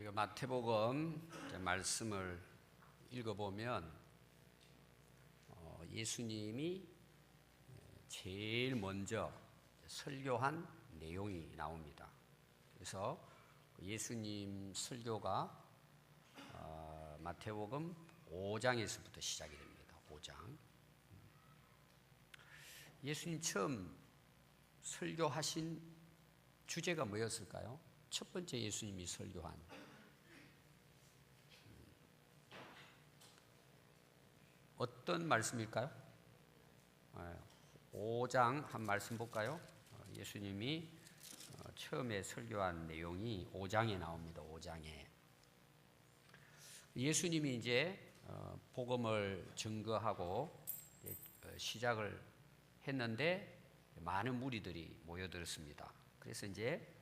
우리가 마태복음 말씀을 읽어보면 예수님이 제일 먼저 설교한 내용이 나옵니다. 그래서 예수님 설교가 마태복음 5장에서부터 시작이 됩니다. 5장. 예수님 처음 설교하신 주제가 뭐였을까요? 첫 번째 예수님이 설교한 어떤 말씀일까요? 5장 한 말씀 볼까요? 예수님이 처음에 설교한 내용이 5장에 나옵니다. 5장에 예수님이 이제 복음을 증거하고 시작을 했는데 많은 무리들이 모여들었습니다. 그래서 이제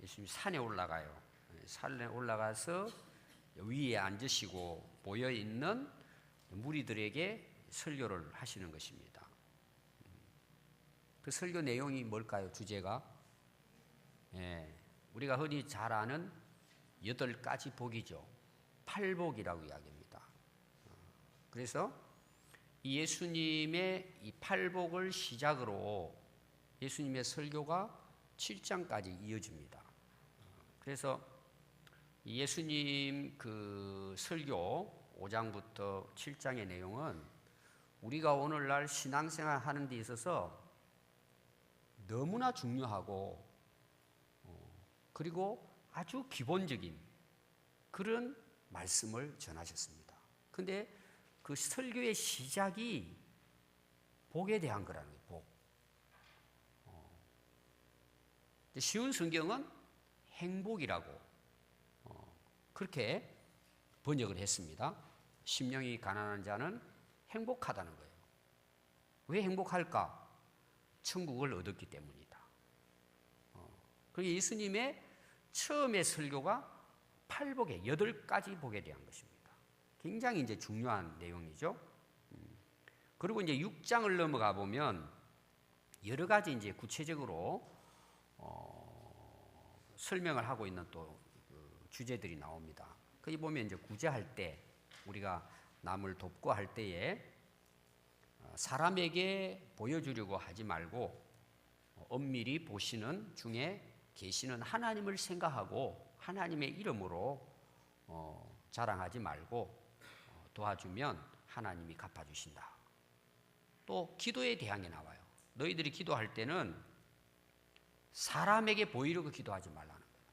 예수님이 산에 올라가요. 산에 올라가서 위에 앉으시고 모여 있는 무리들에게 설교를 하시는 것입니다. 그 설교 내용이 뭘까요? 주제가 우리가 흔히 잘 아는 8가지 복이죠. 팔복이라고 이야기합니다. 그래서 예수님의 이 팔복을 시작으로 예수님의 설교가 7장까지 이어집니다. 그래서 예수님 그 설교 5장부터 7장의 내용은 우리가 오늘날 신앙생활 하는 데 있어서 너무나 중요하고 그리고 아주 기본적인 그런 말씀을 전하셨습니다. 그런데 그 설교의 시작이 복에 대한 거라는 거예요. 복. 쉬운 성경은 행복이라고 그렇게 번역을 했습니다. 심령이 가난한 자는 행복하다는 거예요. 왜 행복할까? 천국을 얻었기 때문이다. 그리고 예수님의 처음의 설교가 8가지 복에 대한 것입니다. 굉장히 이제 중요한 내용이죠. 그리고 이제 6장을 넘어가 보면 여러 가지 이제 구체적으로 설명을 하고 있는 또 주제들이 나옵니다. 거기 보면 이제 구제할 때 우리가 남을 돕고 할 때에 사람에게 보여주려고 하지 말고 엄밀히 보시는 중에 계시는 하나님을 생각하고 하나님의 이름으로 자랑하지 말고 도와주면 하나님이 갚아주신다. 또 기도에 대한 게 나와요. 너희들이 기도할 때는 사람에게 보이려고 기도하지 말라는 거예요.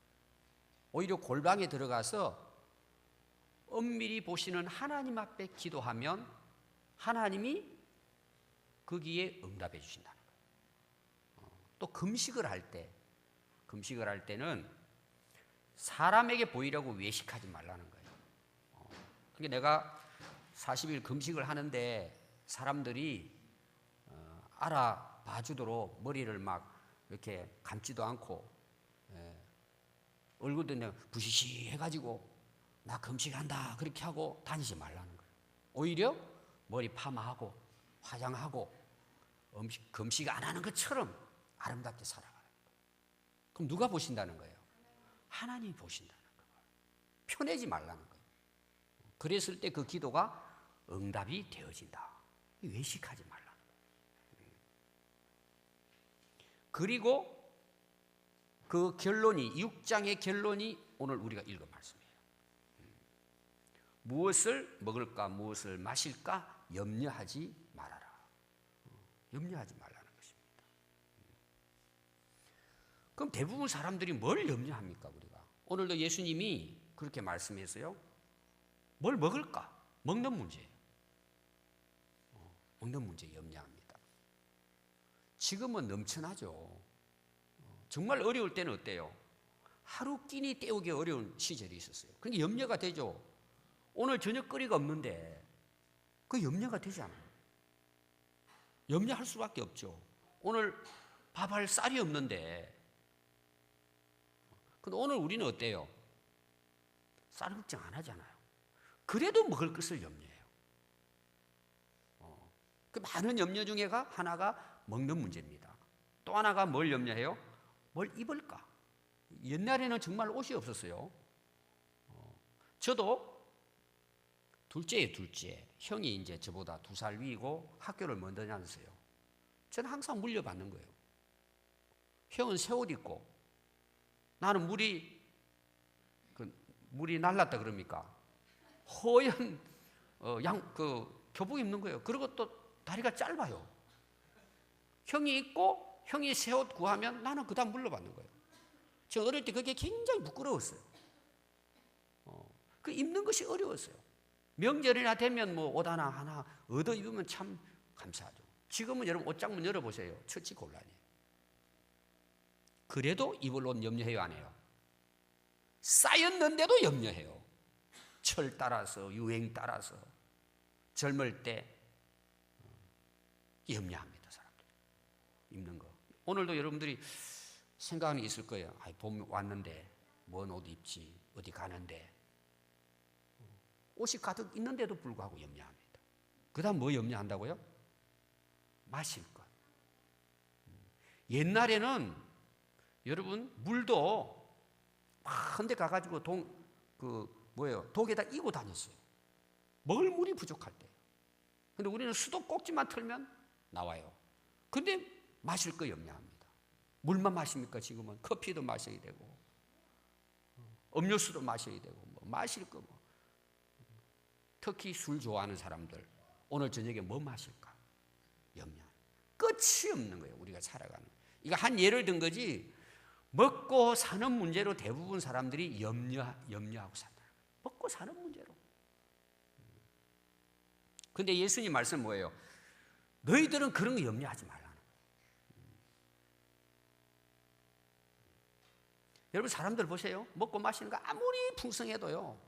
오히려 골방에 들어가서 엄밀히 보시는 하나님 앞에 기도하면 하나님이 거기에 응답해 주신다는 거예요. 또 금식을 할 때는 사람에게 보이려고 외식하지 말라는 거예요. 그러니까 내가 40일 금식을 하는데 사람들이 알아봐 주도록 머리를 막 이렇게 감지도 않고 얼굴도 그냥 부시시 해가지고 나 금식한다 그렇게 하고 다니지 말라는 거예요. 오히려 머리 파마하고 화장하고 금식 안 하는 것처럼 아름답게 살아가요. 그럼 누가 보신다는 거예요? 하나님이 보신다는 거예요. 편해지 말라는 거예요. 그랬을 때 그 기도가 응답이 되어진다. 외식하지 말라는 거예요. 그리고 그 결론이 6장의 결론이 오늘 우리가 읽은 말씀이에요. 무엇을 먹을까 무엇을 마실까 염려하지 말아라. 염려하지 말라는 것입니다. 그럼 대부분 사람들이 뭘 염려합니까? 우리가 오늘도 예수님이 그렇게 말씀했어요. 뭘 먹을까? 먹는 문제예요. 먹는 문제 염려합니다. 지금은 넘쳐나죠. 정말 어려울 때는 어때요? 하루 끼니 때우기 어려운 시절이 있었어요. 그러니까 염려가 되죠. 오늘 저녁거리가 없는데 그 염려가 되지 않아요. 염려할 수밖에 없죠. 오늘 밥할 쌀이 없는데 근데 오늘 우리는 어때요? 쌀 걱정 안 하잖아요. 그래도 먹을 것을 염려해요. 그 많은 염려 중에가 하나가 먹는 문제입니다. 또 하나가 뭘 염려해요? 뭘 입을까? 옛날에는 정말 옷이 없었어요. 저도 둘째예요, 둘째. 형이 이제 저보다 2살 위이고 학교를 먼저 다녔어요. 저는 항상 물려받는 거예요. 형은 새 옷 입고 나는 물이 날랐다 그럽니까? 허연 교복 입는 거예요. 그리고 또 다리가 짧아요. 형이 입고 형이 새 옷 구하면 나는 그다음 물려받는 거예요. 저 어릴 때 그게 굉장히 부끄러웠어요. 그 입는 것이 어려웠어요. 명절이나 되면 뭐 옷 하나 얻어 입으면 참 감사하죠. 지금은 여러분 옷장문 열어보세요. 처치 곤란이에요. 그래도 입을 옷 염려해요, 안 해요? 쌓였는데도 염려해요. 철 따라서, 유행 따라서 젊을 때 염려합니다, 사람들. 입는 거. 오늘도 여러분들이 생각이 있을 거예요. 봄 왔는데 뭔 옷 입지? 어디 가는데? 옷이 가득 있는데도 불구하고 염려합니다. 그 다음 뭐 염려한다고요? 마실 것. 옛날에는 여러분 물도 한 데 가가지고 독에다 이고 다녔어요. 먹을 물이 부족할 때. 근데 우리는 수도 꼭지만 틀면 나와요. 근데 마실 거 염려합니다. 물만 마십니까? 지금은 커피도 마셔야 되고 음료수도 마셔야 되고 마실 거 뭐. 특히 술 좋아하는 사람들 오늘 저녁에 뭐 마실까? 염려. 끝이 없는 거예요. 우리가 살아가는. 이거 한 예를 든 거지. 먹고 사는 문제로 대부분 사람들이 염려하고 산다. 먹고 사는 문제로. 근데 예수님 말씀 뭐예요? 너희들은 그런 거 염려하지 말라는 거예요. 여러분 사람들 보세요. 먹고 마시는 거 아무리 풍성해도요.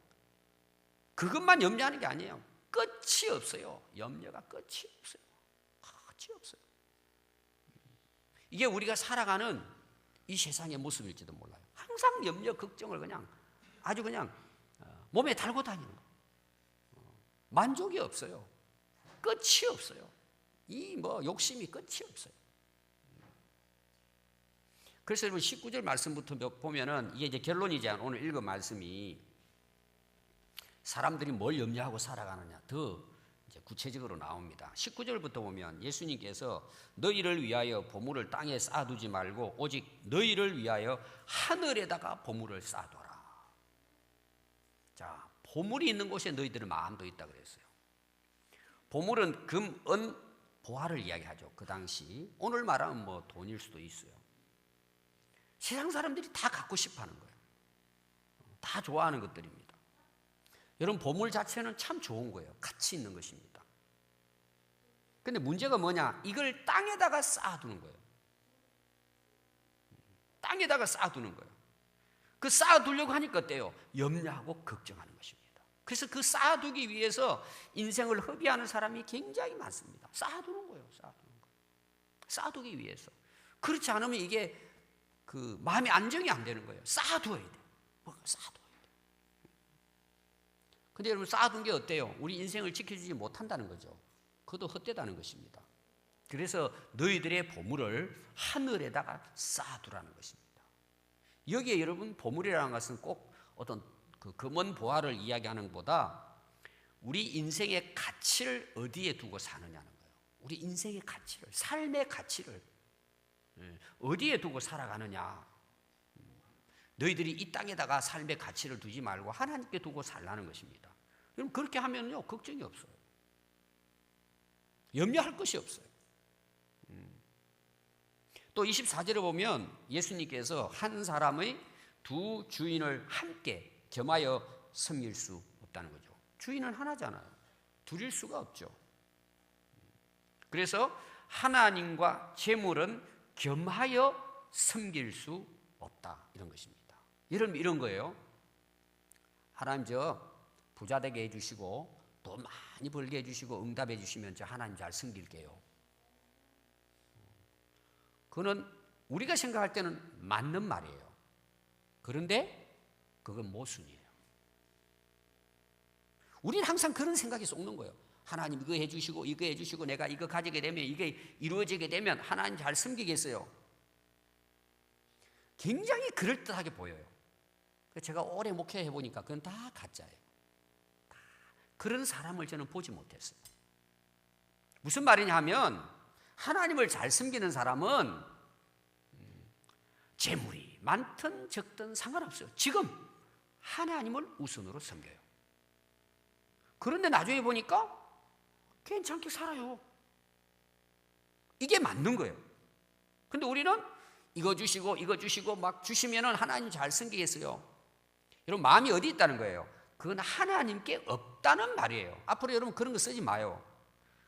그것만 염려하는 게 아니에요. 끝이 없어요. 염려가 끝이 없어요. 끝이 없어요. 이게 우리가 살아가는 이 세상의 모습일지도 몰라요. 항상 염려, 걱정을 아주 그냥 몸에 달고 다니는 거. 만족이 없어요. 끝이 없어요. 욕심이 끝이 없어요. 그래서 여러분 19절 말씀부터 보면은 이게 이제 결론이지 않아요. 오늘 읽은 말씀이 사람들이 뭘 염려하고 살아가느냐 더 이제 구체적으로 나옵니다. 19절부터 보면 예수님께서 너희를 위하여 보물을 땅에 쌓아두지 말고 오직 너희를 위하여 하늘에다가 보물을 쌓아둬라. 자, 보물이 있는 곳에 너희들의 마음도 있다 그랬어요. 보물은 금, 은, 보화를 이야기하죠. 그 당시 오늘 말하면 뭐 돈일 수도 있어요. 세상 사람들이 다 갖고 싶어하는 거예요. 다 좋아하는 것들입니다. 여러분 보물 자체는 참 좋은 거예요. 가치 있는 것입니다. 근데 문제가 뭐냐? 이걸 땅에다가 쌓아두는 거예요. 땅에다가 쌓아두는 거예요. 그 쌓아두려고 하니까 어때요? 염려하고 걱정하는 것입니다. 그래서 그 쌓아두기 위해서 인생을 허비하는 사람이 굉장히 많습니다. 쌓아두는 거예요. 쌓아두는 거. 쌓아두기 위해서. 그렇지 않으면 이게 마음의 안정이 안 되는 거예요. 쌓아두어야 돼요. 뭔가 쌓아둬야 돼요. 근데 여러분 쌓아둔 게 어때요? 우리 인생을 지켜주지 못한다는 거죠. 그것도 헛되다는 것입니다. 그래서 너희들의 보물을 하늘에다가 쌓아두라는 것입니다. 여기에 여러분 보물이라는 것은 꼭 어떤 금은 보화를 이야기하는 것보다 우리 인생의 가치를 어디에 두고 사느냐는 거예요. 우리 인생의 가치를, 삶의 가치를 어디에 두고 살아가느냐. 너희들이 이 땅에다가 삶의 가치를 두지 말고 하나님께 두고 살라는 것입니다. 여러분 그렇게 하면요 걱정이 없어요. 염려할 것이 없어요. 또 24절에 보면 예수님께서 한 사람의 두 주인을 함께 겸하여 섬길 수 없다는 거죠. 주인은 하나잖아요. 둘일 수가 없죠. 그래서 하나님과 재물은 겸하여 섬길 수 없다 이런 것입니다. 여러분 이런 거예요. 하나님 저 부자 되게 해주시고 돈 많이 벌게 해주시고 응답해 주시면 저 하나님 잘 섬길게요. 그거는 우리가 생각할 때는 맞는 말이에요. 그런데 그건 모순이에요. 우리는 항상 그런 생각이 쏙는 거예요. 하나님 이거 해주시고 이거 해주시고 내가 이거 가지게 되면 이게 이루어지게 되면 하나님 잘 섬기겠어요. 굉장히 그럴듯하게 보여요. 제가 오래 목회해 보니까 그건 다 가짜예요. 그런 사람을 저는 보지 못했어요. 무슨 말이냐 하면 하나님을 잘 섬기는 사람은 재물이 많든 적든 상관없어요. 지금 하나님을 우선으로 섬겨요. 그런데 나중에 보니까 괜찮게 살아요. 이게 맞는 거예요. 근데 우리는 이거 주시고 막 주시면은 하나님 잘 섬기겠어요. 여러분, 마음이 어디 있다는 거예요? 그건 하나님께 없다는 말이에요. 앞으로 여러분 그런 거 쓰지 마요.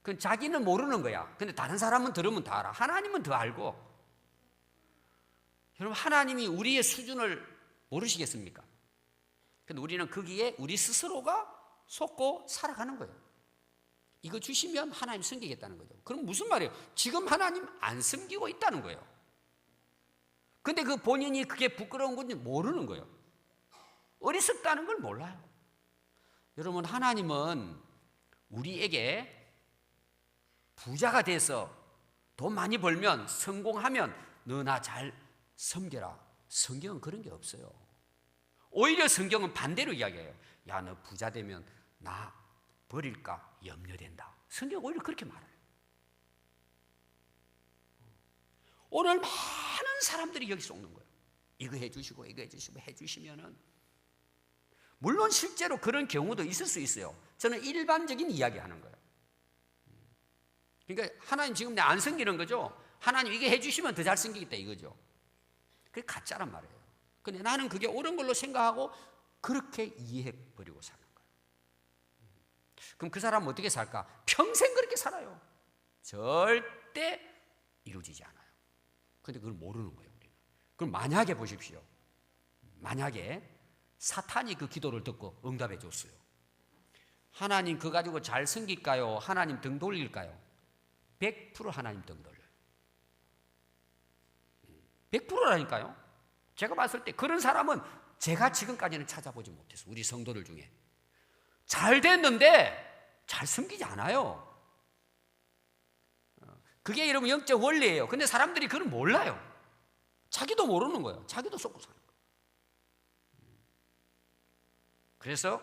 그건 자기는 모르는 거야. 근데 다른 사람은 들으면 다 알아. 하나님은 더 알고. 여러분, 하나님이 우리의 수준을 모르시겠습니까? 근데 우리는 거기에 우리 스스로가 속고 살아가는 거예요. 이거 주시면 하나님 섬기겠다는 거죠. 그럼 무슨 말이에요? 지금 하나님 안 섬기고 있다는 거예요. 근데 그 본인이 그게 부끄러운 건지 모르는 거예요. 어리석다는 걸 몰라요. 여러분, 하나님은 우리에게 부자가 돼서 돈 많이 벌면, 성공하면 너 나 잘 섬겨라. 성경은 그런 게 없어요. 오히려 성경은 반대로 이야기해요. 야, 너 부자 되면 나 버릴까 염려된다. 성경은 오히려 그렇게 말해요. 오늘 많은 사람들이 여기서 오는 거예요. 이거 해주시고 이거 해주시면은, 물론 실제로 그런 경우도 있을 수 있어요. 저는 일반적인 이야기 하는 거예요. 그러니까 하나님 지금 내 안 섬기는 거죠. 하나님 이게 해주시면 더 잘 섬기겠다 이거죠. 그게 가짜란 말이에요. 근데 나는 그게 옳은 걸로 생각하고 그렇게 이해해버리고 사는 거예요. 그럼 그 사람은 어떻게 살까? 평생 그렇게 살아요. 절대 이루어지지 않아요. 근데 그걸 모르는 거예요, 우리는. 그럼 만약에 보십시오. 만약에 사탄이 그 기도를 듣고 응답해 줬어요. 하나님 그거 가지고 잘 섬길까요? 하나님 등 돌릴까요? 100% 하나님 등 돌려요. 100%라니까요. 제가 봤을 때 그런 사람은 제가 지금까지는 찾아보지 못했어요. 우리 성도들 중에. 잘 됐는데 잘 섬기지 않아요. 그게 여러분 영적 원리예요. 근데 사람들이 그걸 몰라요. 자기도 모르는 거예요. 자기도 속고 사는 거예요. 그래서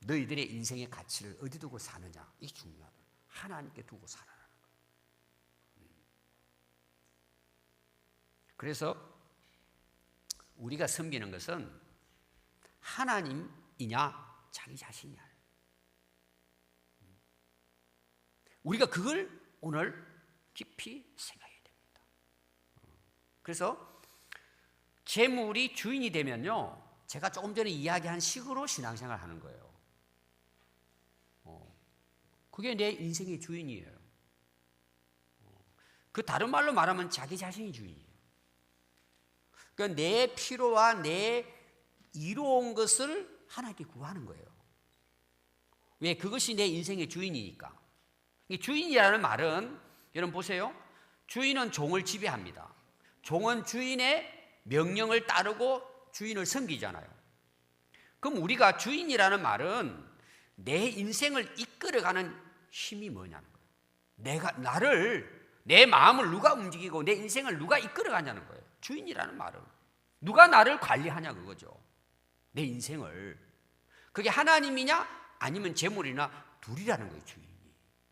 너희들의 인생의 가치를 어디 두고 사느냐, 이게 중요하다. 하나님께 두고 살아라는 거예요. 그래서 우리가 섬기는 것은 하나님이냐 자기 자신이냐, 우리가 그걸 오늘 깊이 생각해야 됩니다. 그래서 재물이 주인이 되면요, 제가 조금 전에 이야기한 식으로 신앙생활을 하는 거예요. 그게 내 인생의 주인이에요. 그 다른 말로 말하면 자기 자신이 주인이에요. 그러니까 내 필요와 내 이로운 것을 하나님께 구하는 거예요. 왜? 그것이 내 인생의 주인이니까. 주인이라는 말은, 여러분 보세요. 주인은 종을 지배합니다. 종은 주인의 명령을 따르고 주인을 섬기잖아요. 그럼 우리가 주인이라는 말은 내 인생을 이끌어가는 힘이 뭐냐는 거예요. 내 마음을 누가 움직이고 내 인생을 누가 이끌어가냐는 거예요. 주인이라는 말은 누가 나를 관리하냐 그거죠. 내 인생을. 그게 하나님이냐 아니면 재물이나 둘이라는 거예요. 주인이.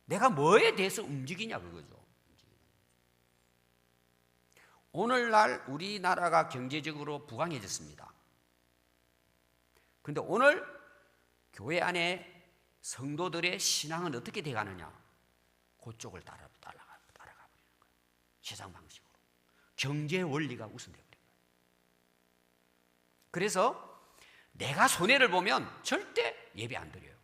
내가 뭐에 대해서 움직이냐 그거죠. 오늘날 우리나라가 경제적으로 부강해졌습니다. 그런데 오늘 교회 안에 성도들의 신앙은 어떻게 돼가느냐? 그쪽을 따라가 버리는 거예요. 세상 방식으로. 경제 원리가 우선되어 버린 거예요. 그래서 내가 손해를 보면 절대 예배 안 드려요.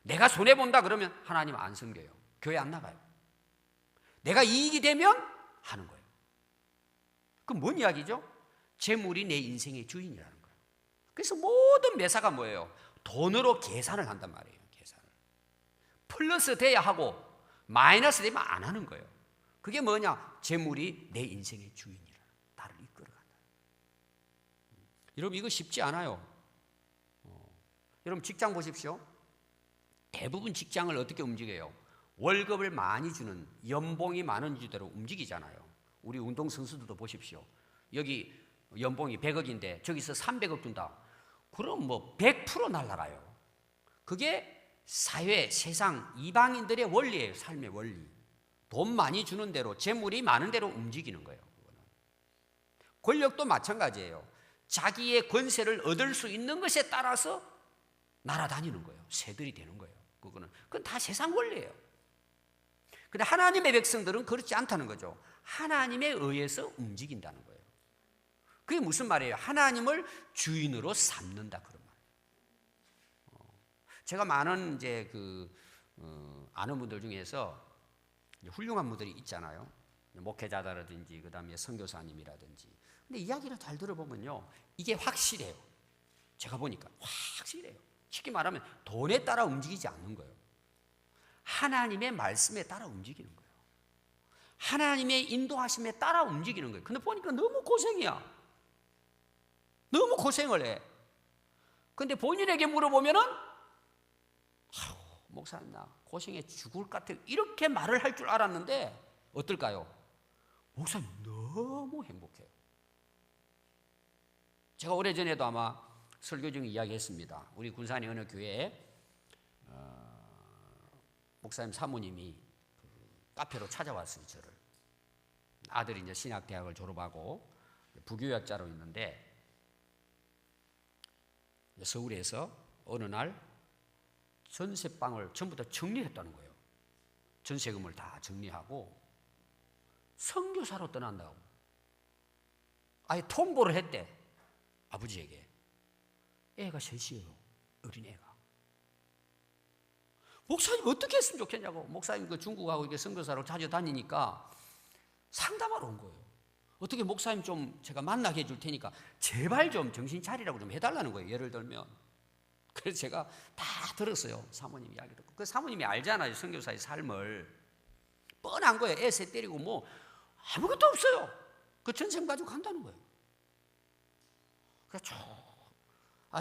내가 손해본다 그러면 하나님 안 섬겨요. 교회 안 나가요. 내가 이익이 되면 하는 거예요. 그럼 뭔 이야기죠? 재물이 내 인생의 주인이라는 거예요. 그래서 모든 매사가 뭐예요? 돈으로 계산을 한단 말이에요. 계산을. 플러스 돼야 하고 마이너스 되면 안 하는 거예요. 그게 뭐냐? 재물이 내 인생의 주인이라. 나를 이끌어간다. 여러분 이거 쉽지 않아요. 여러분 직장 보십시오. 대부분 직장을 어떻게 움직여요? 월급을 많이 주는, 연봉이 많은 주대로 움직이잖아요. 우리 운동선수들도 보십시오. 여기 연봉이 100억인데 저기서 300억 준다. 그럼 뭐 100% 날아가요. 그게 사회, 세상, 이방인들의 원리예요. 삶의 원리. 돈 많이 주는 대로, 재물이 많은 대로 움직이는 거예요. 그거는. 권력도 마찬가지예요. 자기의 권세를 얻을 수 있는 것에 따라서 날아다니는 거예요. 새들이 되는 거예요. 그건 다 세상 원리예요. 근데 하나님의 백성들은 그렇지 않다는 거죠. 하나님에 의해서 움직인다는 거예요. 그게 무슨 말이에요? 하나님을 주인으로 삼는다 그런 말이에요. 제가 많은 아는 분들 중에서 훌륭한 분들이 있잖아요. 목회자다라든지 그다음에 선교사님이라든지. 근데 이야기를 잘 들어보면요, 이게 확실해요. 제가 보니까 확실해요. 쉽게 말하면 돈에 따라 움직이지 않는 거예요. 하나님의 말씀에 따라 움직이는 거예요. 하나님의 인도하심에 따라 움직이는 거예요. 근데 보니까 너무 고생이야. 너무 고생을 해. 근데 본인에게 물어보면은 목사님 나 고생해 죽을 것 같아요. 이렇게 말을 할 줄 알았는데 어떨까요? 목사님 너무 행복해요. 제가 오래전에도 아마 설교 중에 이야기했습니다. 우리 군산의 어느 교회에 목사님 사모님이 카페로 찾아왔어요. 저를. 아들이 이제 신학대학을 졸업하고 부교육자로 있는데 서울에서 어느 날 전세방을 전부 다 정리했다는 거예요. 전세금을 다 정리하고 선교사로 떠난다고. 아예 통보를 했대. 아버지에게. 애가 셋이에요. 어린애가. 목사님 어떻게 했으면 좋겠냐고. 목사님 그 중국하고 이렇게 선교사로 자주 다니니까 상담하러 온 거예요. 어떻게 목사님 좀 제가 만나게 해줄 테니까 제발 좀 정신 차리라고 좀 해달라는 거예요. 예를 들면. 그래서 제가 다 들었어요. 사모님 이야기 듣고. 그 사모님이 알잖아요. 선교사의 삶을. 뻔한 거예요. 애 셋 때리고 뭐 아무것도 없어요. 그 전세 가지고 간다는 거예요. 그래서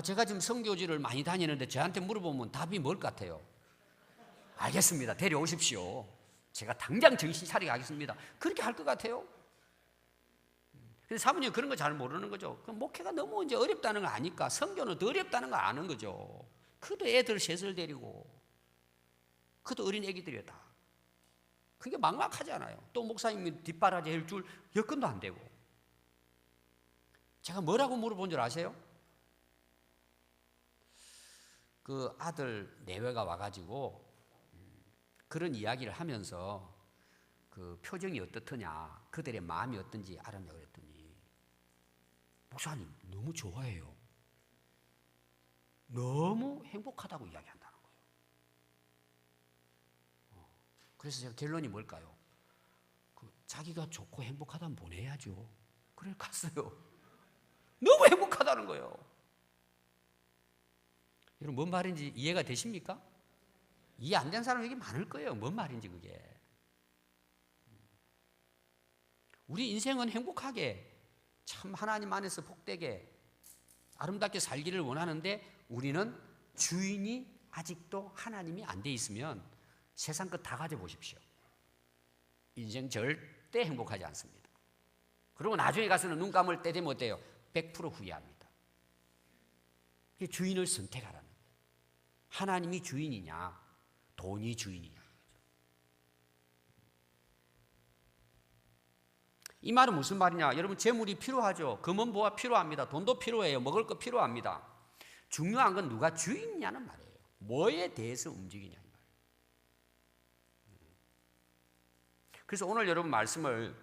제가 지금 선교지를 많이 다니는데 저한테 물어보면 답이 뭘 것 같아요? 알겠습니다. 데려오십시오. 제가 당장 정신 차리게 하겠습니다. 그렇게 할 것 같아요? 근데 사모님은 그런 거 잘 모르는 거죠. 그 목회가 너무 이제 어렵다는 거 아니까 선교는 더 어렵다는 거 아는 거죠. 그도 애들 셋을 데리고 그도 어린 애기들이요 다. 그게 막막하잖아요. 또 목사님이 뒷바라지 할 줄 여건도 안 되고. 제가 뭐라고 물어본 줄 아세요? 그 아들 내외가 와가지고 그런 이야기를 하면서 그 표정이 어떻더냐, 그들의 마음이 어떤지 알았냐고 그랬더니 목사님 너무 좋아해요. 너무 행복하다고 이야기한다는 거예요. 그래서 제가 결론이 뭘까요? 자기가 좋고 행복하다면 보내야죠. 그래 갔어요. 너무 행복하다는 거예요. 여러분 뭔 말인지 이해가 되십니까? 이해 안 된 사람 여기 많을 거예요. 뭔 말인지 그게. 우리 인생은 행복하게 참 하나님 안에서 복되게 아름답게 살기를 원하는데 우리는 주인이 아직도 하나님이 안 돼 있으면 세상 것 다 가져보십시오. 인생 절대 행복하지 않습니다. 그리고 나중에 가서는 눈 감을 때 되면 어때요? 100% 후회합니다. 주인을 선택하라는 거예요. 하나님이 주인이냐 돈이 주인이냐. 이 말은 무슨 말이냐? 여러분 재물이 필요하죠. 금은보화 필요합니다. 돈도 필요해요. 먹을 거 필요합니다. 중요한 건 누가 주인이냐는 말이에요. 뭐에 대해서 움직이냐 이 말이에요. 그래서 오늘 여러분 말씀을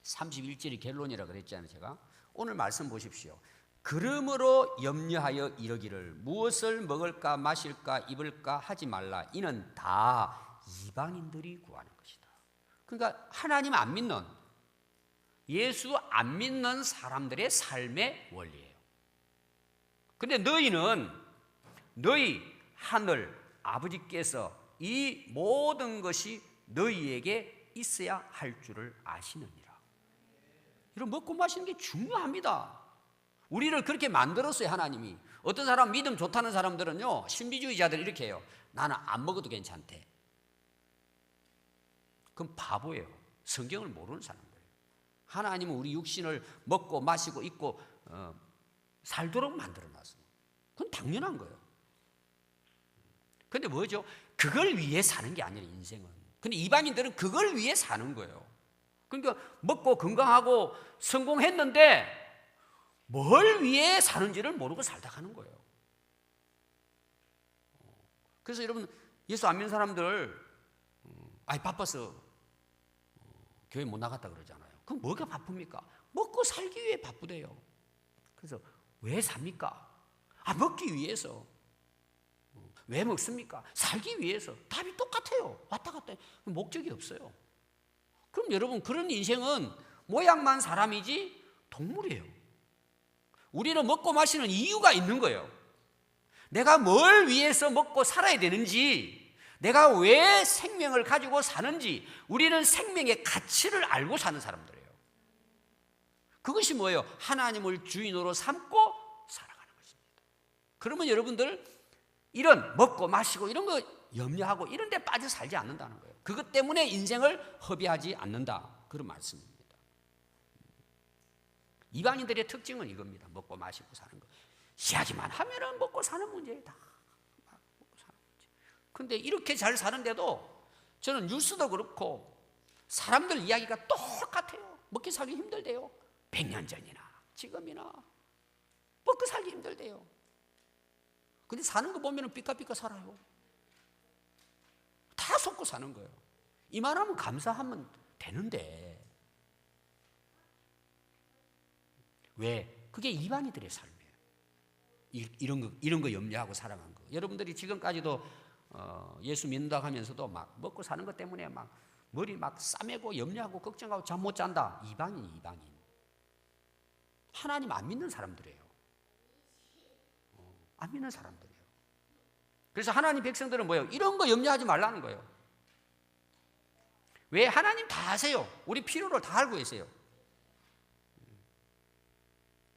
31절이 결론이라 그랬잖아요. 제가 오늘 말씀 보십시오. 그러므로 염려하여 이르기를 무엇을 먹을까 마실까 입을까 하지 말라. 이는 다 이방인들이 구하는 것이다. 그러니까 하나님 안 믿는 예수 안 믿는 사람들의 삶의 원리예요. 그런데 너희는 너희 하늘 아버지께서 이 모든 것이 너희에게 있어야 할 줄을 아시느니라. 여러분 먹고 마시는 게 중요합니다. 우리를 그렇게 만들었어요. 하나님이. 어떤 사람 믿음 좋다는 사람들은요 신비주의자들 이렇게 해요. 나는 안 먹어도 괜찮대. 그럼 바보예요. 성경을 모르는 사람들. 하나님은 우리 육신을 먹고 마시고 입고 살도록 만들어놨어요. 그건 당연한 거예요. 근데 뭐죠? 그걸 위해 사는 게 아니라 인생은. 근데 이방인들은 그걸 위해 사는 거예요. 그러니까 먹고 건강하고 성공했는데 뭘 위해 사는지를 모르고 살다 가는 거예요. 그래서 여러분, 예수 안 믿는 사람들 바빠서 교회 못 나갔다 그러잖아요. 그럼 뭐가 바쁩니까? 먹고 살기 위해 바쁘대요. 그래서 왜 삽니까? 먹기 위해서. 왜 먹습니까? 살기 위해서. 답이 똑같아요. 왔다 갔다 목적이 없어요. 그럼 여러분, 그런 인생은 모양만 사람이지 동물이에요. 우리는 먹고 마시는 이유가 있는 거예요. 내가 뭘 위해서 먹고 살아야 되는지, 내가 왜 생명을 가지고 사는지, 우리는 생명의 가치를 알고 사는 사람들이에요. 그것이 뭐예요? 하나님을 주인으로 삼고 살아가는 것입니다. 그러면 여러분들 이런 먹고 마시고 이런 거 염려하고 이런 데 빠져 살지 않는다는 거예요. 그것 때문에 인생을 허비하지 않는다, 그런 말씀입니다. 이방인들의 특징은 이겁니다. 먹고 마시고 사는 거. 이야기만 하면은 먹고 사는 문제다. 먹고 사는 문제. 근데 이렇게 잘 사는데도 저는 뉴스도 그렇고 사람들 이야기가 똑같아요. 먹기 살기 힘들대요. 100년 전이나 지금이나 먹고 살기 힘들대요. 근데 사는 거 보면은 삐까삐까 살아요. 다 속고 사는 거예요. 이만하면 감사하면 되는데 왜? 그게 이방인들의 삶이에요. 이런 거 염려하고 살아간 거. 여러분들이 지금까지도 예수 믿는다고 하면서도 막 먹고 사는 것 때문에 막 머리 막 싸매고 염려하고 걱정하고 잠 못 잔다. 이방인. 하나님 안 믿는 사람들이에요. 안 믿는 사람들이에요. 그래서 하나님 백성들은 뭐예요? 이런 거 염려하지 말라는 거예요. 왜? 하나님 다 아세요. 우리 필요를 다 알고 계세요.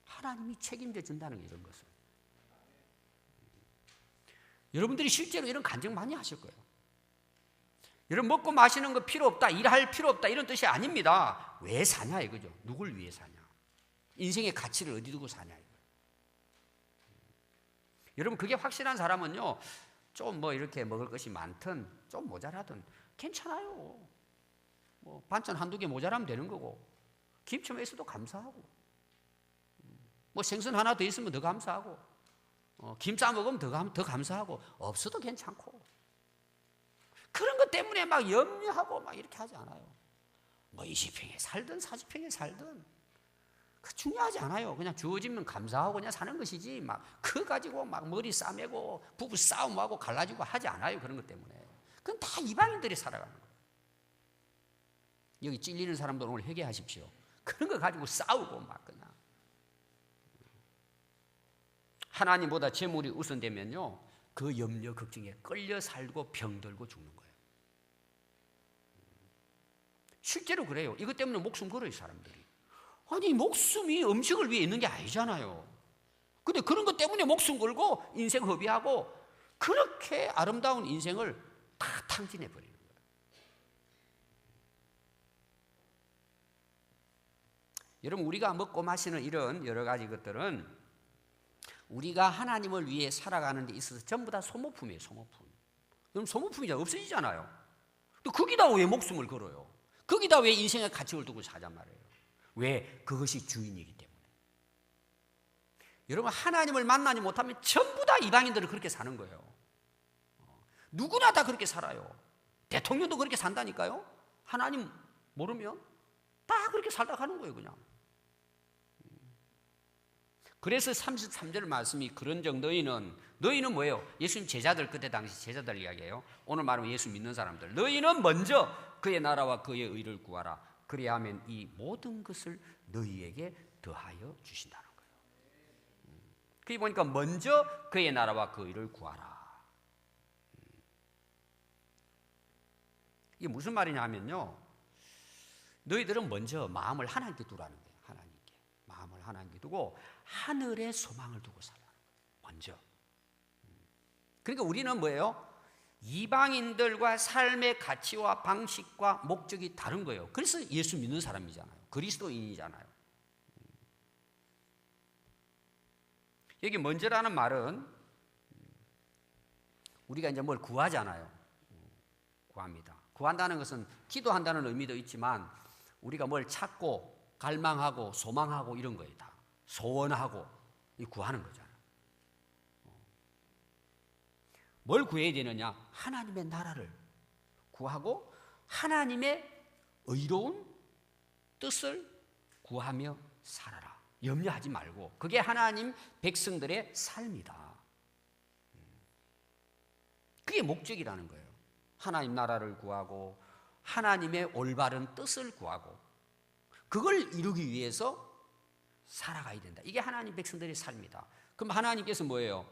하나님이 책임져 준다는 게 이런 것을. 여러분들이 실제로 이런 간증 많이 하실 거예요. 여러분, 먹고 마시는 거 필요 없다, 일할 필요 없다, 이런 뜻이 아닙니다. 왜 사냐 이거죠. 누굴 위해 사냐, 인생의 가치를 어디 두고 사냐 이거예요. 여러분, 그게 확실한 사람은요, 좀 뭐 이렇게 먹을 것이 많든 좀 모자라든 괜찮아요. 뭐 반찬 한두 개 모자라면 되는 거고, 김치만 있어도 감사하고, 뭐 생선 하나 더 있으면 더 감사하고, 김 싸 먹으면 더 감사하고, 없어도 괜찮고. 그런 것 때문에 막 염려하고 막 이렇게 하지 않아요. 뭐 20평에 살든 40평에 살든 그 중요하지 않아요. 그냥 주어지면 감사하고 그냥 사는 것이지, 막 그거 가지고 막 머리 싸매고 부부 싸움하고 갈라지고 하지 않아요. 그런 것 때문에. 그건 다 이방인들이 살아가는 거예요. 여기 찔리는 사람들 오늘 회개하십시오. 그런 거 가지고 싸우고 막 그냥. 하나님보다 재물이 우선되면요, 그 염려 걱정에 끌려 살고 병들고 죽는 거예요. 실제로 그래요. 이것 때문에 목숨 걸어요, 사람들이. 아니, 목숨이 음식을 위해 있는 게 아니잖아요. 근데 그런 것 때문에 목숨 걸고 인생 허비하고 그렇게 아름다운 인생을 다 탕진해 버리는 거예요. 여러분, 우리가 먹고 마시는 이런 여러 가지 것들은 우리가 하나님을 위해 살아가는 데 있어서 전부 다 소모품이에요. 소모품. 그럼 소모품이 없어지잖아요. 또 거기다 왜 목숨을 걸어요? 거기다 왜 인생의 가치를 두고 사단 말이에요? 왜? 그것이 주인이기 때문에. 여러분, 하나님을 만나지 못하면 전부 다 이방인들은 그렇게 사는 거예요. 누구나 다 그렇게 살아요. 대통령도 그렇게 산다니까요. 하나님 모르면 다 그렇게 살다 가는 거예요, 그냥. 그래서 33절 말씀이 그런즉 너희는 뭐예요? 예수님 제자들, 그때 당시 제자들 이야기예요. 오늘 말하면 예수 믿는 사람들. 너희는 먼저 그의 나라와 그의 의를 구하라. 그래야 하면 이 모든 것을 너희에게 더하여 주신다는 거예요. 그게 보니까 먼저 그의 나라와 그 의를 구하라. 이게 무슨 말이냐 하면요, 너희들은 먼저 마음을 하나님께 두라는 거예요. 하나님께 마음을 하나님께 두고 하늘의 소망을 두고 살라는 거예요. 먼저. 그러니까 우리는 뭐예요? 이방인들과 삶의 가치와 방식과 목적이 다른 거예요. 그래서 예수 믿는 사람이잖아요. 그리스도인이잖아요. 여기 먼저라는 말은 우리가 이제 뭘 구하잖아요. 구합니다. 구한다는 것은 기도한다는 의미도 있지만 우리가 뭘 찾고 갈망하고 소망하고 이런 거예요. 다 소원하고 구하는 거잖아요. 뭘 구해야 되느냐? 하나님의 나라를 구하고 하나님의 의로운 뜻을 구하며 살아라. 염려하지 말고. 그게 하나님 백성들의 삶이다. 그게 목적이라는 거예요. 하나님 나라를 구하고 하나님의 올바른 뜻을 구하고 그걸 이루기 위해서 살아가야 된다. 이게 하나님 백성들의 삶이다. 그럼 하나님께서 뭐예요?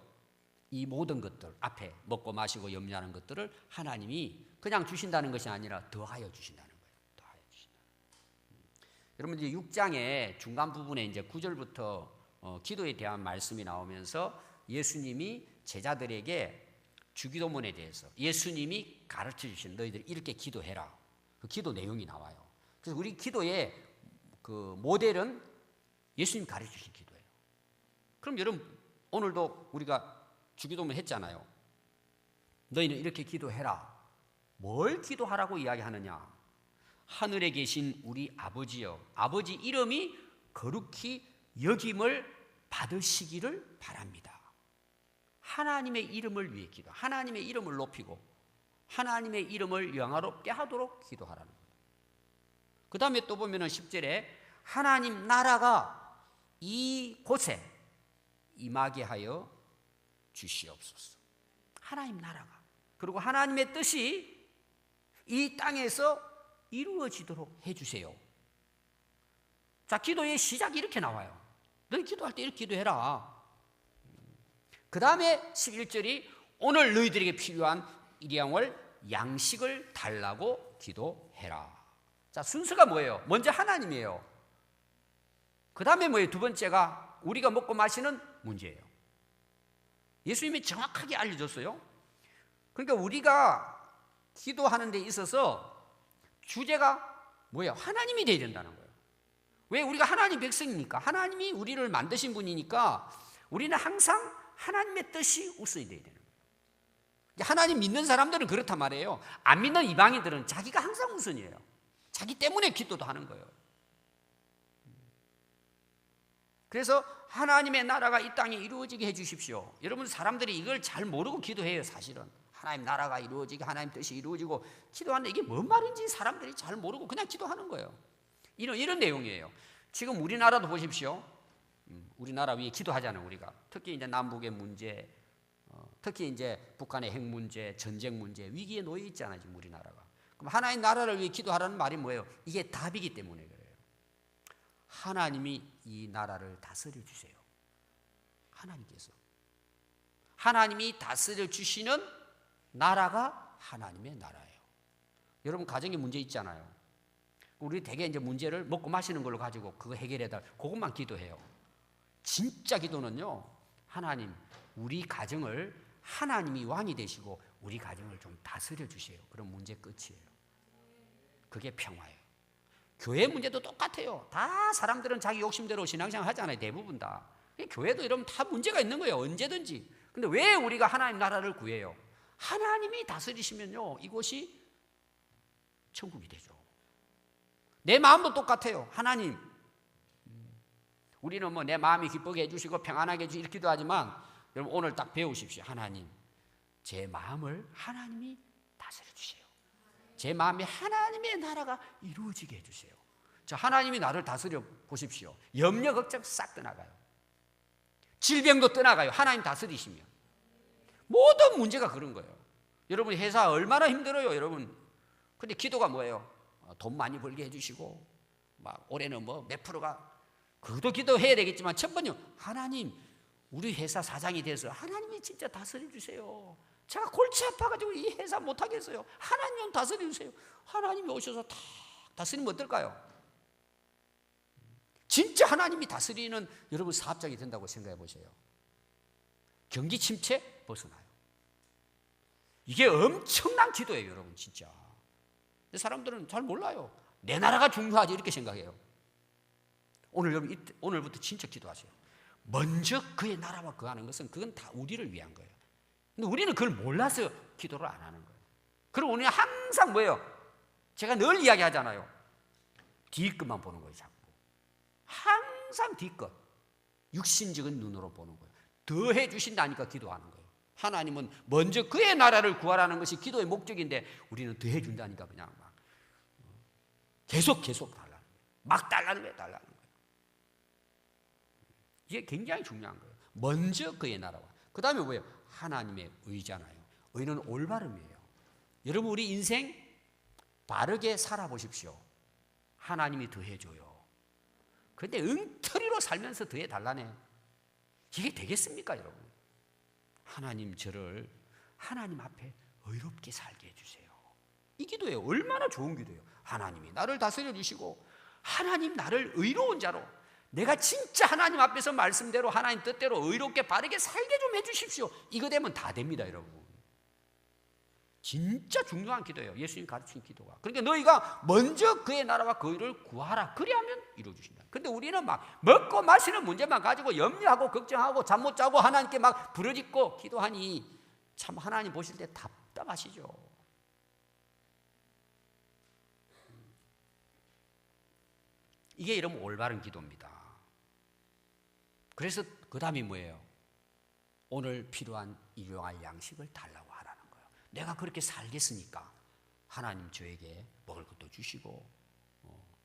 이 모든 것들 앞에 먹고 마시고 염려하는 것들을 하나님이 그냥 주신다는 것이 아니라 더하여 주신다는 거예요. 더하여 주신다. 여러분 이제 6장의 중간 부분에 이제 9절부터 기도에 대한 말씀이 나오면서 예수님이 제자들에게 주기도문에 대해서 예수님이 가르쳐 주신 너희들이 이렇게 기도해라. 그 기도 내용이 나와요. 그래서 우리 기도의 그 모델은 예수님 가르쳐 주신 기도예요. 그럼 여러분 오늘도 우리가 주기도문 했잖아요. 너희는 이렇게 기도해라. 뭘 기도하라고 이야기하느냐? 하늘에 계신 우리 아버지여, 아버지 이름이 거룩히 여김을 받으시기를 바랍니다. 하나님의 이름을 위해 기도, 하나님의 이름을 높이고 하나님의 이름을 영화롭게 하도록 기도하라는 거예요. 그 다음에 또 보면은 10절에 하나님 나라가 이곳에 임하게 하여 주시옵소서. 하나님 나라가, 그리고 하나님의 뜻이 이 땅에서 이루어지도록 해주세요. 자, 기도의 시작이 이렇게 나와요. 너희 기도할 때 이렇게 기도해라. 그 다음에 11절이 오늘 너희들에게 필요한 일양을 양식을 달라고 기도해라. 자, 순서가 뭐예요? 먼저 하나님이에요. 그 다음에 뭐예요? 두 번째가 우리가 먹고 마시는 문제예요. 예수님이 정확하게 알려줬어요. 그러니까 우리가 기도하는 데 있어서 주제가 뭐예요? 하나님이 돼야 된다는 거예요. 왜? 우리가 하나님 백성이니까, 하나님이 우리를 만드신 분이니까 우리는 항상 하나님의 뜻이 우선이 돼야 되는 거예요. 하나님 믿는 사람들은 그렇단 말이에요. 안 믿는 이방인들은 자기가 항상 우선이에요. 자기 때문에 기도도 하는 거예요. 그래서 하나님의 나라가 이 땅에 이루어지게 해 주십시오. 여러분 사람들이 이걸 잘 모르고 기도해요. 사실은 하나님 나라가 이루어지게, 하나님 뜻이 이루어지고 기도하는데 이게 뭔 말인지 사람들이 잘 모르고 그냥 기도하는 거예요. 이런 내용이에요. 지금 우리나라도 보십시오. 우리나라 위에 기도하잖아요. 우리가 특히 이제 남북의 문제, 특히 이제 북한의 핵 문제, 전쟁 문제, 위기에 놓여 있잖아요. 지금 우리나라가. 그럼 하나님 나라를 위해 기도하라는 말이 뭐예요? 이게 답이기 때문에 그래요. 하나님이 이 나라를 다스려 주세요. 하나님께서. 하나님이 다스려 주시는 나라가 하나님의 나라예요. 여러분 가정에 문제 있잖아요. 우리 대개 이제 문제를 먹고 마시는 걸로 가지고 그거 해결해달, 그것만 기도해요. 진짜 기도는요, 하나님, 우리 가정을 하나님이 왕이 되시고 우리 가정을 좀 다스려 주세요. 그럼 문제 끝이에요. 그게 평화예요. 교회 문제도 똑같아요. 다 사람들은 자기 욕심대로 신앙생활 하잖아요. 대부분 다. 교회도 이러면 다 문제가 있는 거예요. 언제든지. 근데 왜 우리가 하나님 나라를 구해요? 하나님이 다스리시면요, 이곳이 천국이 되죠. 내 마음도 똑같아요. 하나님, 우리는 뭐 내 마음이 기쁘게 해주시고 평안하게 해주시고 이렇게 기도하지만 여러분 오늘 딱 배우십시오. 하나님, 제 마음을 하나님이 다스려 주세요. 제 마음에 하나님의 나라가 이루어지게 해주세요. 자, 하나님이 나를 다스려 보십시오. 염려 걱정 싹 떠나가요. 질병도 떠나가요. 하나님 다스리시면. 모든 문제가 그런 거예요. 여러분 회사 얼마나 힘들어요, 여러분. 근데 기도가 뭐예요? 돈 많이 벌게 해주시고 막 올해는 뭐 몇 프로가, 그것도 기도해야 되겠지만 첫 번째 하나님, 우리 회사 사장이 돼서 하나님이 진짜 다스려 주세요. 제가 골치 아파가지고 이 회사 못하겠어요. 하나님 좀 다스려 주세요. 하나님이 오셔서 다 다스리면 어떨까요? 진짜 하나님이 다스리는 여러분 사업장이 된다고 생각해 보세요. 경기 침체 벗어나요. 이게 엄청난 기도예요, 여러분 진짜. 근데 사람들은 잘 몰라요. 내 나라가 중요하지 이렇게 생각해요. 오늘 여러분 오늘부터 진짜 기도하세요. 먼저 그의 나라와 거하는 것은 그건 다 우리를 위한 거예요. 근데 우리는 그걸 몰라서 기도를 안 하는 거예요. 그리고 우리는 항상 뭐예요? 제가 늘 이야기하잖아요. 뒤끝만 보는 거예요, 자꾸. 항상 뒤끝. 육신적인 눈으로 보는 거예요. 더 해주신다니까 기도하는 거예요. 하나님은 먼저 그의 나라를 구하라는 것이 기도의 목적인데 우리는 더 해준다니까 그냥 막 계속 달라는 거예요. 막 달라는 거예요, 달라는 거예요. 이게 굉장히 중요한 거예요. 먼저 그의 나라와. 그 다음에 뭐예요? 하나님의 의잖아요. 의는 올바름이에요. 여러분 우리 인생 바르게 살아보십시오. 하나님이 더해줘요. 그런데 엉터리로 살면서 더해달라네. 이게 되겠습니까 여러분? 하나님 저를 하나님 앞에 의롭게 살게 해주세요. 이 기도예요. 얼마나 좋은 기도예요. 하나님이 나를 다스려 주시고 하나님 나를 의로운 자로 내가 진짜 하나님 앞에서 말씀대로 하나님 뜻대로 의롭게 바르게 살게 좀 해주십시오. 이거 되면 다 됩니다 여러분. 진짜 중요한 기도예요. 예수님 가르친 기도가. 그러니까 너희가 먼저 그의 나라와 그 의를 구하라. 그리하면 이루어주신다. 근데 우리는 막 먹고 마시는 문제만 가지고 염려하고 걱정하고 잠 못 자고 하나님께 막 부르짖고 기도하니 참 하나님 보실 때 답답하시죠. 이게 이러면 올바른 기도입니다. 그래서 그 다음이 뭐예요? 오늘 필요한 일용할 양식을 달라고 하라는 거예요. 내가 그렇게 살겠으니까 하나님 저에게 먹을 것도 주시고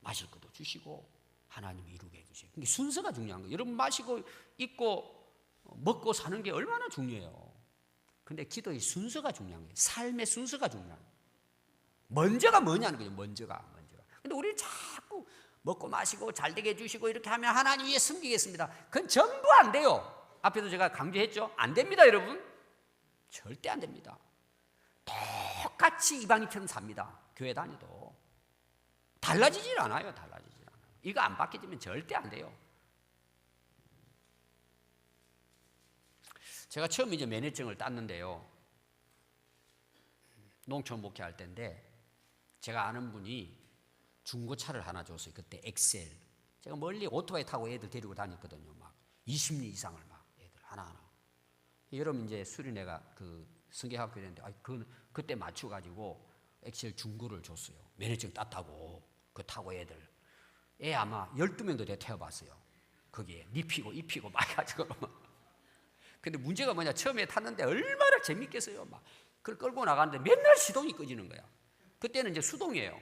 마실 것도 주시고 하나님이 이루게 해주세요. 그러니까 순서가 중요한 거예요. 여러분 마시고 입고 먹고 사는 게 얼마나 중요해요. 근데 기도의 순서가 중요한 거예요. 삶의 순서가 중요한 거예요. 먼저가 뭐냐는 거예요. 먼저가. 근데 우리는 자꾸 먹고 마시고 잘 되게 해주시고 이렇게 하면 하나님 위에 숨기겠습니다. 그건 전부 안 돼요. 앞에도 제가 강조했죠. 안 됩니다 여러분. 절대 안 됩니다. 똑같이 이방인처럼 삽니다. 교회 다녀도 달라지질 않아요. 이거 안 바뀌면 절대 안 돼요. 제가 처음 이제 매니저증을 땄는데요. 농촌 목회할 때인데 제가 아는 분이 중고차를 하나 줬어요. 그때 엑셀. 제가 멀리 오토바이 타고 애들 데리고 다녔거든요. 막 20리 이상을 막 애들 하나하나. 여러분 이제 수련회가 그 성경학교 했는데 그때 맞춰 가지고 엑셀 중고를 줬어요. 매니저증 땄다고. 그 타고 애들. 애 아마 12명도 내가 태워봤어요. 거기에 립히고 입히고 막 해가지고. 근데 문제가 뭐냐. 처음에 탔는데 얼마나 재밌겠어요. 막 그걸 끌고 나가는데 맨날 시동이 꺼지는 거야. 그때는 이제 수동이에요.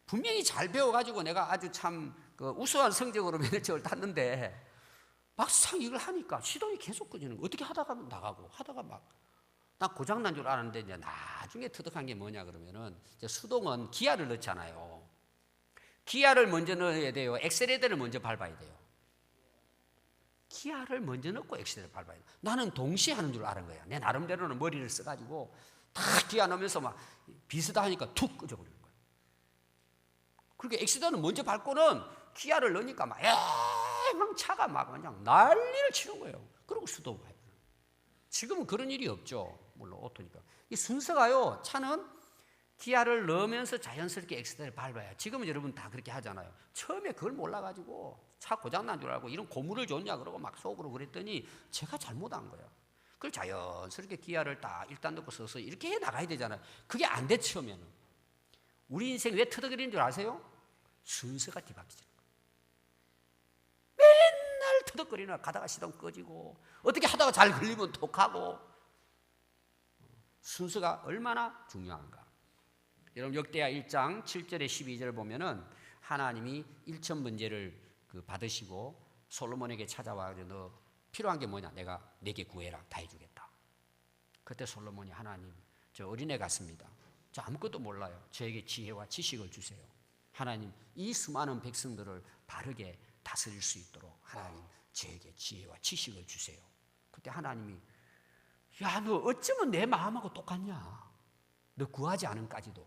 분명히 잘 배워가지고 내가 아주 참 우수한 성적으로 매니저를 탔는데 막상 이걸 하니까 시동이 계속 꺼지는 거야. 어떻게 하다가 나가고 하다가 막 나 고장난 줄 알았는데 이제 나중에 터득한 게 뭐냐 그러면은 이제 수동은 기아를 넣잖아요. 기아를 먼저 넣어야 돼요. 엑셀레이터를 먼저 밟아야 돼요. 기아를 먼저 넣고 엑셀을 밟아야 돼요. 나는 동시에 하는 줄 아는 거야. 내 나름대로는 머리를 써가지고 다 기아 넣으면서 막 비슷하니까 툭 꺼져버리는 거야. 그렇게 엑셀레이터는 먼저 밟고는 기아를 넣으니까 막 차가 막 그냥 난리를 치는 거예요. 그리고 수동 밟아요. 지금은 그런 일이 없죠. 물론 오토니까. 이 순서가요. 차는 기아를 넣으면서 자연스럽게 엑셀을 밟아요. 지금은 여러분 다 그렇게 하잖아요. 처음에 그걸 몰라가지고 차 고장난 줄 알고 이런 고무를 줬냐 그러고 막 속으로 그랬더니 제가 잘못한 거예요. 그걸 자연스럽게 기아를 딱 일단 넣고 서서 이렇게 해 나가야 되잖아요. 그게 안 돼 처음에는. 우리 인생 왜 터득거리는 줄 아세요? 순서가 뒤바뀌잖아요. 맨날 터득거리나 가다가 시동 꺼지고 어떻게 하다가 잘 걸리면 톡하고. 순서가 얼마나 중요한가. 여러분 역대하 1장 7절에 12절을 보면은 하나님이 1천 번제를 받으시고 솔로몬에게 찾아와 너 필요한 게 뭐냐? 내게 구해라. 다 해주겠다. 그때 솔로몬이 하나님 저 어린애 같습니다. 저 아무것도 몰라요. 저에게 지혜와 지식을 주세요. 하나님 이 수많은 백성들을 바르게 다스릴 수 있도록 하나님 저에게 지혜와 지식을 주세요. 그때 하나님이 야, 너 어쩌면 내 마음하고 똑같냐? 너 구하지 않은까지도.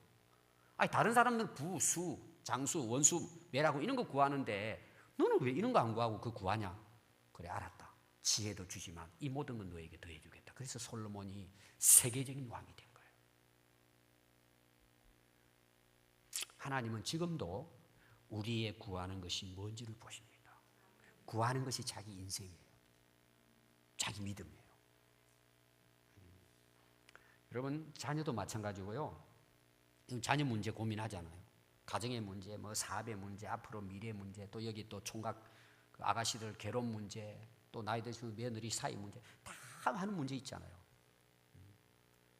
아니 다른 사람들은 부, 수, 장수, 원수, 매라고 이런 거 구하는데 너는 왜 이런 거 안 구하고 그거 구하냐? 그래 알았다. 지혜도 주지만 이 모든 건 너에게 더해 주겠다. 그래서 솔로몬이 세계적인 왕이 된 거예요. 하나님은 지금도 우리의 구하는 것이 뭔지를 보십니다. 구하는 것이 자기 인생이에요. 자기 믿음이에요. 여러분 자녀도 마찬가지고요. 자녀 문제 고민하잖아요. 가정의 문제, 뭐 사업의 문제, 앞으로 미래 문제, 또 여기 또 총각 아가씨들 결혼 문제, 또 나이 드신 며느리 사이 문제, 다 하는 문제 있잖아요.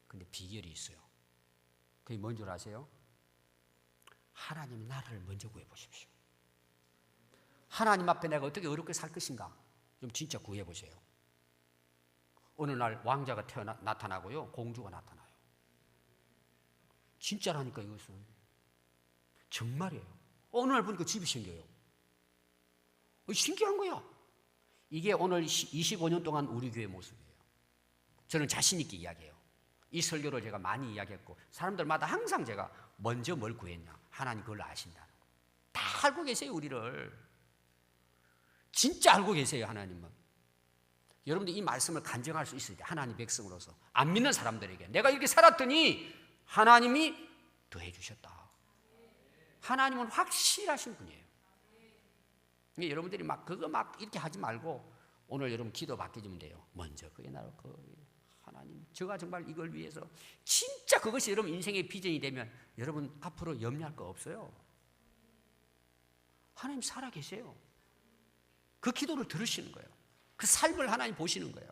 근데 비결이 있어요. 그게 뭔 줄 아세요? 하나님 나라를 먼저 구해 보십시오. 하나님 앞에 내가 어떻게 어렵게 살 것인가? 좀 진짜 구해 보세요. 어느 날 왕자가 나타나고요, 공주가 나타나요. 진짜라니까 이것은. 정말이에요. 어느 날 보니까 집이 생겨요. 신기한 거야. 이게 오늘 25년 동안 우리 교회 모습이에요. 저는 자신 있게 이야기해요. 이 설교를 제가 많이 이야기했고 사람들마다 항상 제가 먼저 뭘 구했냐? 하나님 그걸 아신다는 거. 다 알고 계세요. 우리를. 진짜 알고 계세요. 하나님은. 여러분들 이 말씀을 간증할 수 있어야 돼요. 하나님 백성으로서. 안 믿는 사람들에게 내가 이렇게 살았더니 하나님이 더해 주셨다. 하나님은 확실하신 분이에요. 여러분들이 막 그거 막 이렇게 하지 말고 오늘 여러분 기도 바뀌면 돼요. 먼저 그게 나로 하나님, 제가 정말 이걸 위해서 진짜 그것이 여러분 인생의 비전이 되면 여러분 앞으로 염려할 거 없어요. 하나님 살아 계세요. 그 기도를 들으시는 거예요. 그 삶을 하나님 보시는 거예요.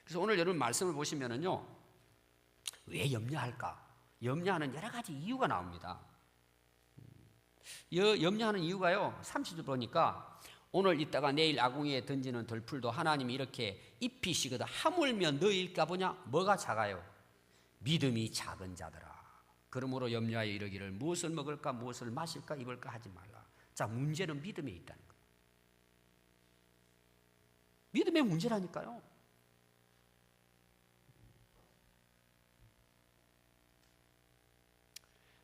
그래서 오늘 여러분 말씀을 보시면은요, 왜 염려할까? 염려하는 여러 가지 이유가 나옵니다. 염려하는 이유가요, 30절 보니까 오늘 있다가 내일 아궁이에 던지는 들풀도 하나님이 이렇게 입히시거든. 하물며 너희일까 보냐? 뭐가 작아요? 믿음이 작은 자들아. 그러므로 염려하여 이르기를 무엇을 먹을까, 무엇을 마실까, 입을까 하지 말라. 자, 문제는 믿음에 있다는 거예요. 믿음의 문제라니까요.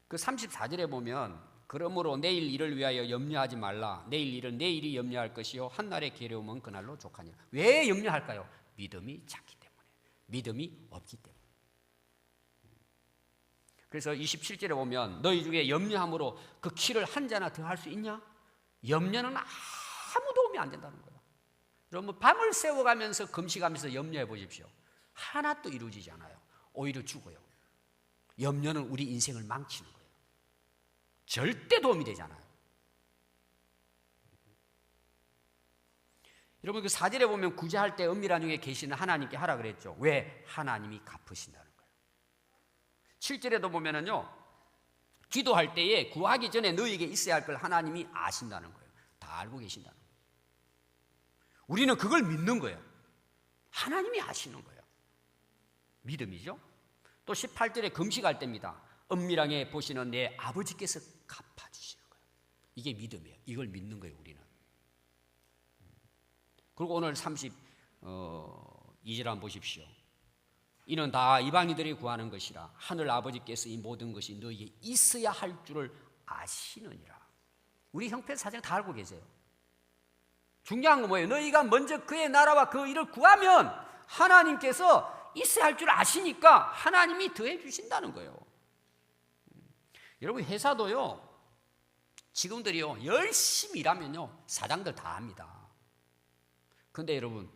그 34절에 보면 그러므로 내일 일을 위하여 염려하지 말라. 내일 일은 내일이 염려할 것이요 한날의 괴로움은 그날로 족하니라. 왜 염려할까요? 믿음이 작기 때문에. 믿음이 없기 때문에. 그래서 27절에 보면 너희 중에 염려함으로 그 키를 한 자나 더 할 수 있냐? 염려는 아무 도움이 안 된다는 거예요. 여러분 밤을 새워가면서 금식하면서 염려해 보십시오. 하나도 이루어지지 않아요. 오히려 죽어요. 염려는 우리 인생을 망치는 거예요. 절대 도움이 되지 않아요. 여러분 그 4절에 보면 구제할 때 은밀한 중에 계시는 하나님께 하라 그랬죠. 왜? 하나님이 갚으신다는 거예요. 7절에도 보면은요, 기도할 때에 구하기 전에 너희에게 있어야 할 걸 하나님이 아신다는 거예요. 다 알고 계신다는 거예요. 우리는 그걸 믿는 거예요. 하나님이 아시는 거예요. 믿음이죠. 또 18절에 금식할 때입니다. 은밀하게 보시는 내 아버지께서 갚아주시는 거예요. 이게 믿음이에요. 이걸 믿는 거예요, 우리는. 그리고 오늘 32절 한번 보십시오. 이는 다 이방인들이 구하는 것이라 하늘 아버지께서 이 모든 것이 너희에게 있어야 할 줄을 아시느니라. 우리 형편 사정 다 알고 계세요. 중요한 건 뭐예요? 너희가 먼저 그의 나라와 그 일을 구하면 하나님께서 있어야 할 줄 아시니까 하나님이 더해 주신다는 거예요. 여러분 회사도요, 직원들이요 열심히 일하면요 사장들 다 합니다. 근데 여러분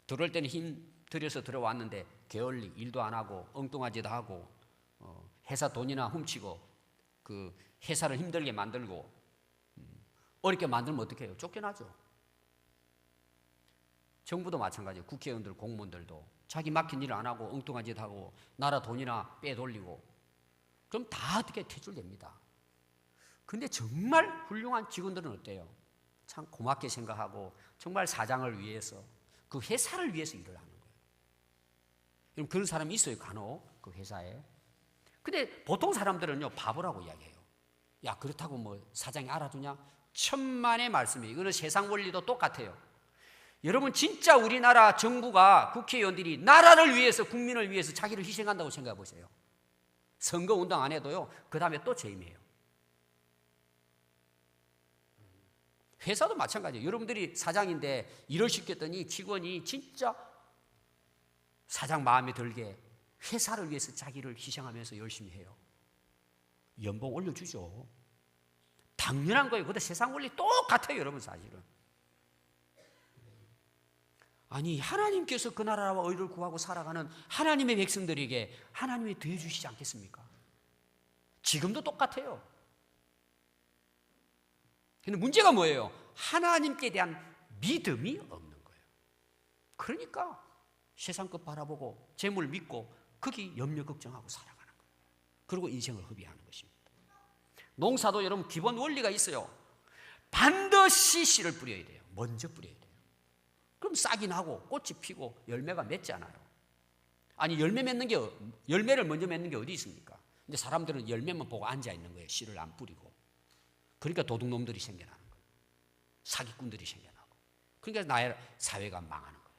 들어올 때는 힘 들여서 들어왔는데 게을리 일도 안 하고 엉뚱한 짓 하고 회사 돈이나 훔치고 그 회사를 힘들게 만들고 어렵게 만들면 어떻게 해요? 쫓겨나죠. 정부도 마찬가지예요. 국회의원들, 공무원들도 자기 막힌 일을 안 하고 엉뚱한 짓 하고 나라 돈이나 빼돌리고 그럼 다 어떻게 퇴출됩니다. 근데 정말 훌륭한 직원들은 어때요? 참 고맙게 생각하고 정말 사장을 위해서 그 회사를 위해서 일을 하는 거예요. 그럼 그런 사람이 있어요, 간혹 그 회사에. 근데 보통 사람들은요 바보라고 이야기해요. 야 그렇다고 뭐 사장이 알아주냐? 천만의 말씀이에요. 이거는 세상 원리도 똑같아요. 여러분 진짜 우리나라 정부가 국회의원들이 나라를 위해서 국민을 위해서 자기를 희생한다고 생각해 보세요. 선거운동 안 해도요 그 다음에 또 재임해요. 회사도 마찬가지예요. 여러분들이 사장인데 일을 시켰더니 직원이 진짜 사장 마음에 들게 회사를 위해서 자기를 희생하면서 열심히 해요. 연봉 올려주죠. 당연한 거예요. 그런데 세상 원리 똑같아요, 여러분 사실은. 아니 하나님께서 그 나라와 의를 구하고 살아가는 하나님의 백성들에게 하나님이 더해 주시지 않겠습니까? 지금도 똑같아요. 근데 문제가 뭐예요? 하나님께 대한 믿음이 없는 거예요. 그러니까 세상 것 바라보고 재물 믿고 거기 염려 걱정하고 살아가는 거예요. 그리고 인생을 허비하는 것입니다. 농사도 여러분 기본 원리가 있어요. 반드시 씨를 뿌려야 돼요. 먼저 뿌려야 돼요. 그럼 싹이 나고 꽃이 피고 열매가 맺잖아요. 아니 열매를 먼저 맺는 게 어디 있습니까? 근데 사람들은 열매만 보고 앉아 있는 거예요. 씨를 안 뿌리고. 그러니까 도둑놈들이 생겨나는 거예요. 사기꾼들이 생겨나고. 그러니까 나의 사회가 망하는 거예요.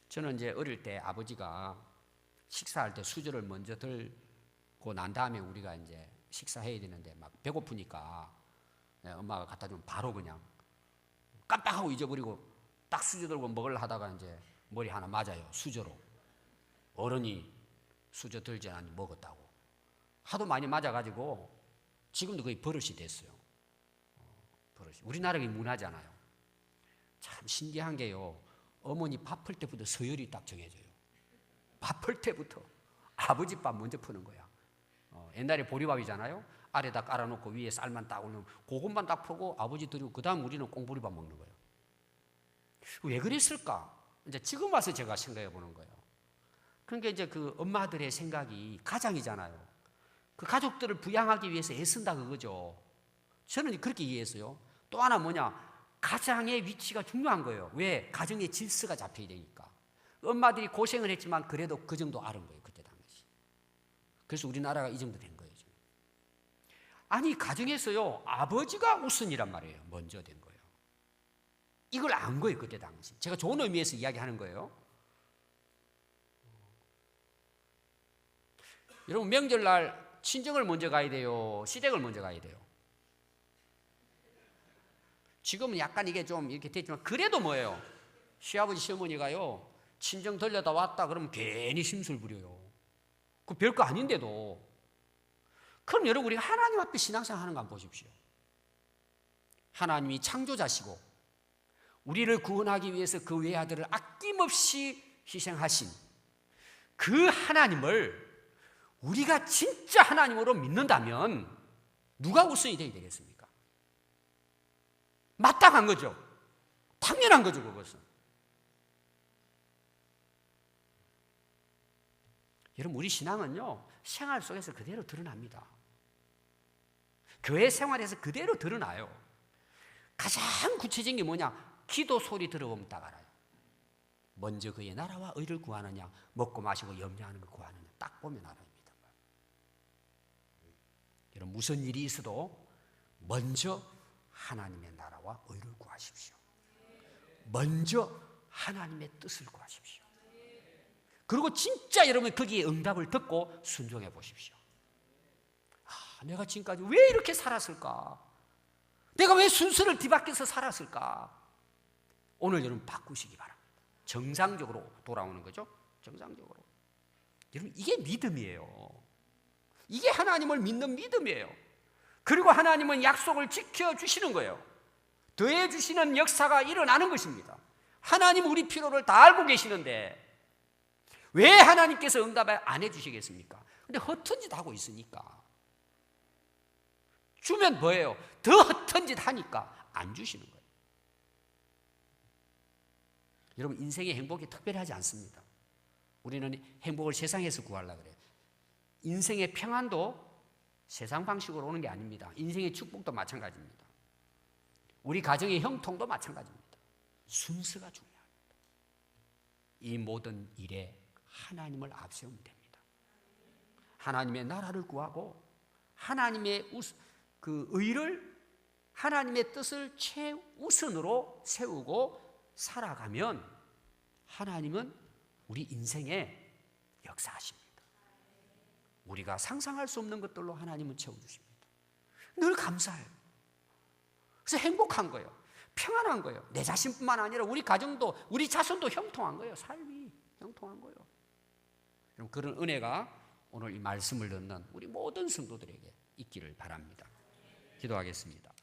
저는 이제 어릴 때 아버지가 식사할 때 수저를 먼저 들고 난 다음에 우리가 이제 식사해야 되는데 막 배고프니까 엄마가 갖다 주면 바로 그냥 깜빡하고 잊어버리고 딱 수저 들고 먹으려 하다가 이제 머리 하나 맞아요. 수저로. 어른이 수저 들지 않니 먹었다고. 하도 많이 맞아가지고 지금도 거의 버릇이 됐어요. 버릇이. 우리나라가 문화잖아요. 참 신기한 게요. 어머니 밥풀 때부터 서열이 딱 정해져요. 밥풀 때부터 아버지 밥 먼저 푸는 거야. 옛날에 보리밥이잖아요. 아래다 깔아놓고 위에 쌀만 딱 올리면 그것만 딱 푸고 아버지 드리고 그 다음 우리는 꽁보리밥 먹는 거예요. 왜 그랬을까? 이제 지금 와서 제가 생각해 보는 거예요. 그러니까 이제 그 엄마들의 생각이 가장이잖아요. 그 가족들을 부양하기 위해서 애쓴다 그거죠. 저는 그렇게 이해했어요. 또 하나 뭐냐? 가장의 위치가 중요한 거예요. 왜? 가정의 질서가 잡혀야 되니까. 엄마들이 고생을 했지만 그래도 그 정도 아는 거예요. 그때 당시. 그래서 우리나라가 이 정도 된 거예요. 지금. 아니 가정에서요. 아버지가 우선이란 말이에요. 먼저 된 거예요. 이걸 안 거예요. 그때 당시. 제가 좋은 의미에서 이야기하는 거예요. 여러분 명절날 친정을 먼저 가야 돼요? 시댁을 먼저 가야 돼요? 지금은 약간 이게 좀 이렇게 됐지만 그래도 뭐예요? 시아버지 시어머니가요 친정 들려다 왔다 그러면 괜히 심술 부려요. 그 별거 아닌데도. 그럼 여러분 우리가 하나님 앞에 신앙생활 하는 거 한번 보십시오. 하나님이 창조자시고 우리를 구원하기 위해서 그 외아들을 아낌없이 희생하신 그 하나님을 우리가 진짜 하나님으로 믿는다면 누가 우선이 되어야 되겠습니까? 마땅한 거죠. 당연한 거죠, 그것은. 여러분, 우리 신앙은요, 생활 속에서 그대로 드러납니다. 교회 생활에서 그대로 드러나요. 가장 구체적인 게 뭐냐? 기도 소리 들어보면 딱 알아요. 먼저 그의 나라와 의를 구하느냐, 먹고 마시고 염려하는 걸 구하느냐, 딱 보면 알아요. 여러분, 무슨 일이 있어도 먼저 하나님의 나라와 의를 구하십시오. 먼저 하나님의 뜻을 구하십시오. 그리고 진짜 여러분 거기에 응답을 듣고 순종해 보십시오. 내가 지금까지 왜 이렇게 살았을까? 내가 왜 순서를 뒤바뀌어서 살았을까? 오늘 여러분 바꾸시기 바랍니다. 정상적으로 돌아오는 거죠. 정상적으로. 여러분 이게 믿음이에요. 이게 하나님을 믿는 믿음이에요. 그리고 하나님은 약속을 지켜주시는 거예요. 더해주시는 역사가 일어나는 것입니다. 하나님 우리 필요를 다 알고 계시는데 왜 하나님께서 응답을 안 해주시겠습니까? 근데 허튼 짓 하고 있으니까. 주면 뭐예요? 더 허튼 짓 하니까 안 주시는 거예요. 여러분 인생의 행복이 특별하지 않습니다. 우리는 행복을 세상에서 구하려고 그래요. 인생의 평안도 세상 방식으로 오는 게 아닙니다. 인생의 축복도 마찬가지입니다. 우리 가정의 형통도 마찬가지입니다. 순서가 중요합니다. 이 모든 일에 하나님을 앞세우면 됩니다. 하나님의 나라를 구하고 하나님의 그 의를 하나님의 뜻을 최우선으로 세우고 살아가면 하나님은 우리 인생에 역사하십니다. 우리가 상상할 수 없는 것들로 하나님은 채워주십니다. 늘 감사해요. 그래서 행복한 거예요. 평안한 거예요. 내 자신뿐만 아니라 우리 가정도 우리 자손도 형통한 거예요. 삶이 형통한 거예요. 여러분 그런 은혜가 오늘 이 말씀을 듣는 우리 모든 성도들에게 있기를 바랍니다. 기도하겠습니다.